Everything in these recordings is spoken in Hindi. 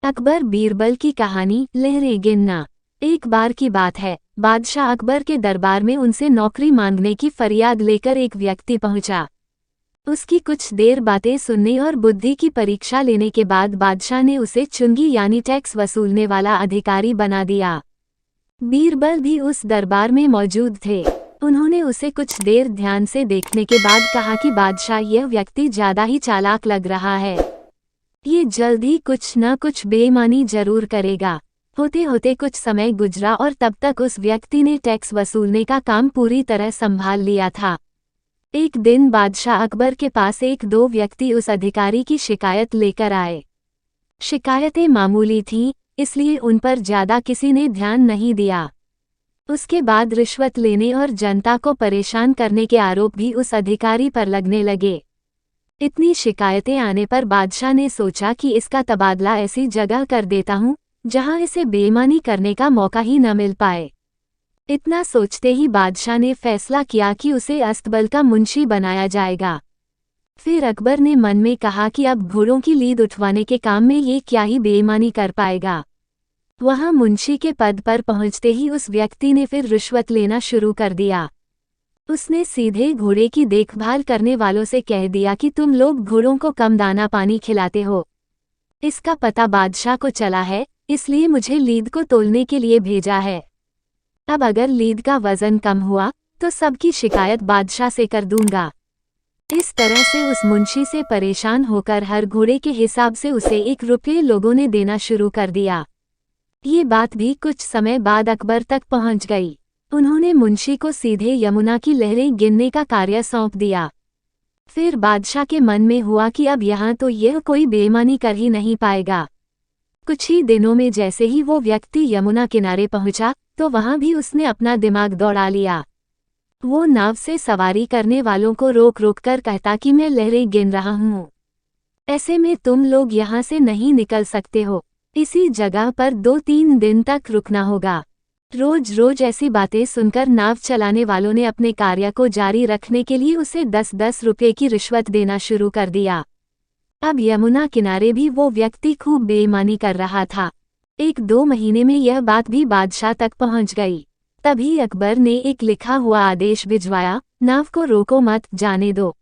अकबर बीरबल की कहानी लहरें गिनना। एक बार की बात है, बादशाह अकबर के दरबार में उनसे नौकरी मांगने की फरियाद लेकर एक व्यक्ति पहुंचा। उसकी कुछ देर बातें सुनने और बुद्धि की परीक्षा लेने के बाद बादशाह ने उसे चुंगी यानी टैक्स वसूलने वाला अधिकारी बना दिया। बीरबल भी उस दरबार में मौजूद थे। उन्होंने उसे कुछ देर ध्यान से देखने के बाद कहा कि बादशाह, यह व्यक्ति ज्यादा ही चालाक लग रहा है। ये जल्द ही कुछ न कुछ बेईमानी जरूर करेगा। होते होते कुछ समय गुजरा और तब तक उस व्यक्ति ने टैक्स वसूलने का काम पूरी तरह संभाल लिया था। एक दिन बादशाह अकबर के पास एक दो व्यक्ति उस अधिकारी की शिकायत लेकर आए। शिकायतें मामूली थीं, इसलिए उन पर ज्यादा किसी ने ध्यान नहीं दिया। उसके बाद रिश्वत लेने और जनता को परेशान करने के आरोप भी उस अधिकारी पर लगने लगे। इतनी शिकायतें आने पर बादशाह ने सोचा कि इसका तबादला ऐसी जगह कर देता हूँ जहाँ इसे बेईमानी करने का मौका ही न मिल पाए। इतना सोचते ही बादशाह ने फैसला किया कि उसे अस्तबल का मुंशी बनाया जाएगा। फिर अकबर ने मन में कहा कि अब घोड़ों की लीद उठवाने के काम में ये क्या ही बेईमानी कर पाएगा। वहाँ मुंशी के पद पर पहुँचते ही उस व्यक्ति ने फिर रिश्वत लेना शुरू कर दिया। उसने सीधे घोड़े की देखभाल करने वालों से कह दिया कि तुम लोग घोड़ों को कम दाना पानी खिलाते हो। इसका पता बादशाह को चला है, इसलिए मुझे लीद को तोलने के लिए भेजा है। अब अगर लीद का वजन कम हुआ तो सबकी शिकायत बादशाह से कर दूंगा। इस तरह से उस मुंशी से परेशान होकर हर घोड़े के हिसाब से उसे 1 रुपये लोगों ने देना शुरू कर दिया। ये बात भी कुछ समय बाद अकबर तक पहुंच गई। उन्होंने मुंशी को सीधे यमुना की लहरें गिनने का कार्य सौंप दिया। फिर बादशाह के मन में हुआ कि अब यहाँ तो यह कोई बेईमानी कर ही नहीं पाएगा। कुछ ही दिनों में जैसे ही वो व्यक्ति यमुना किनारे पहुंचा तो वहां भी उसने अपना दिमाग दौड़ा लिया। वो नाव से सवारी करने वालों को रोक रोक कर कहता कि मैं लहरें गिन रहा हूँ, ऐसे में तुम लोग यहाँ से नहीं निकल सकते हो। इसी जगह पर 2-3 दिन तक रुकना होगा। रोज रोज ऐसी बातें सुनकर नाव चलाने वालों ने अपने कार्य को जारी रखने के लिए उसे 10-10 रुपये की रिश्वत देना शुरू कर दिया। अब यमुना किनारे भी वो व्यक्ति खूब बेईमानी कर रहा था। 1-2 महीने में यह बात भी बादशाह तक पहुंच गई। तभी अकबर ने एक लिखा हुआ आदेश भिजवाया, नाव को रोको मत, जाने दो।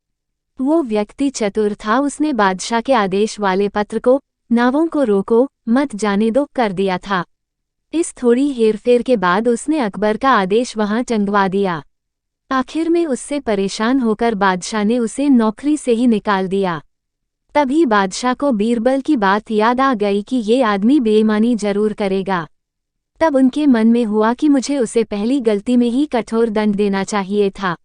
वो व्यक्ति चतुर था, उसने बादशाह के आदेश वाले पत्र को नावों को रोको मत, जाने दो कर दिया था। इस थोड़ी हेरफेर के बाद उसने अकबर का आदेश वहां टंगवा दिया। आखिर में उससे परेशान होकर बादशाह ने उसे नौकरी से ही निकाल दिया। तभी बादशाह को बीरबल की बात याद आ गई कि ये आदमी बेईमानी जरूर करेगा। तब उनके मन में हुआ कि मुझे उसे पहली गलती में ही कठोर दंड देना चाहिए था।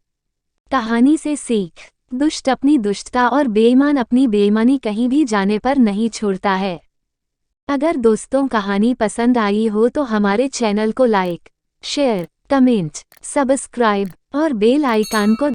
कहानी से सीख, दुष्ट अपनी दुष्टता और बेईमान अपनी बेईमानी कहीं भी जाने पर नहीं छोड़ता है। अगर दोस्तों कहानी पसंद आई हो तो हमारे चैनल को लाइक, शेयर, कमेंट, सब्सक्राइब और बेल आइकन को